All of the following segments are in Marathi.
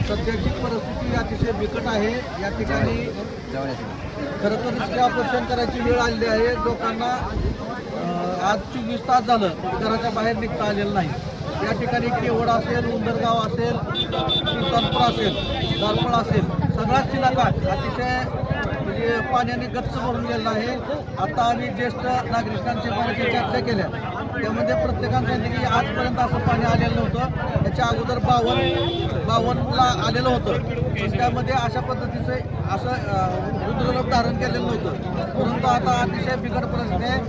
सध्याची परिस्थिती अतिशय बिकट आहे। या ठिकाणी खरं तर रस्ते ऑपरेशन करायची वेळ आलेली आहे। लोकांना आज 24 तास झालं घराच्या बाहेर निघता आलेलं नाही। या ठिकाणी केवड असेल, उंदरगाव असेल, सुलतानपूर असेल, दारपळ असेल, सगळाच चिलाकाट अतिशय म्हणजे पाण्याने गच्च भरून गेलेला आहे। आता आम्ही ज्येष्ठ नागरिकांची बऱ्याचशा चर्चा केल्या, त्यामध्ये प्रत्येकाने सांगितलं की आजपर्यंत असं पाणी आलेलं नव्हतं। त्याच्या अगोदर 52ला आलेलं होतं, पण त्यामध्ये अशा पद्धतीचं असं रुद्ररूप धारण केलेलं नव्हतं। परंतु आता अतिशय बिकट परिस्थिती आहे।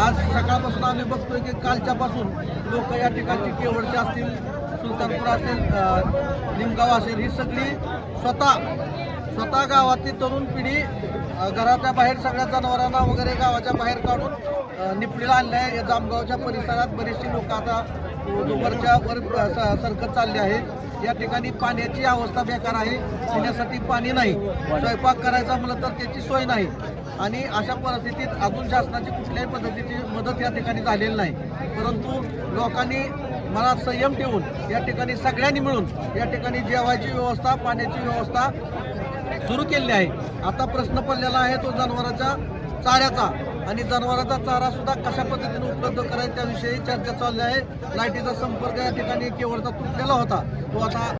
आज सकाळपासून आम्ही बघतोय की कालच्यापासून लोक या ठिकाणची केवडचे असतील, सुलतानपूर असेल, निमगाव असेल, ही सगळी स्वतः गावातली तरुण पिढी घराच्या बाहेर सगळ्या जनावरांना वगैरे गावाच्या बाहेर काढून निपडीला आणलं आहे। या जामगावच्या परिसरात बरीचशी लोक आता वरच्या वर सरकत चालली आहेत। या ठिकाणी पाण्याची अवस्था बेकार आहे, पिण्यासाठी पाणी नाही, स्वयंपाक करायचा म्हणलं तर त्याची सोय नाही। आणि अशा परिस्थितीत अजून शासनाची कुठल्याही पद्धतीची मदत या ठिकाणी झालेली नाही। परंतु लोकांनी मनात संयम ठेवून या ठिकाणी सगळ्यांनी मिळून या ठिकाणी जेवायची व्यवस्था, पाण्याची व्यवस्था सुरू केलेली आहे। आता प्रश्न पडलेला आहे तो जनावरांच्या चाऱ्याचा, आणि जनावरांचा चारा सुद्धा कशा पद्धतीने उपलब्ध करायचा त्याविषयी चर्चा चालली आहे। लाईटीचा संपर्क या ठिकाणी केवळचा तुटलेला होता, तो आता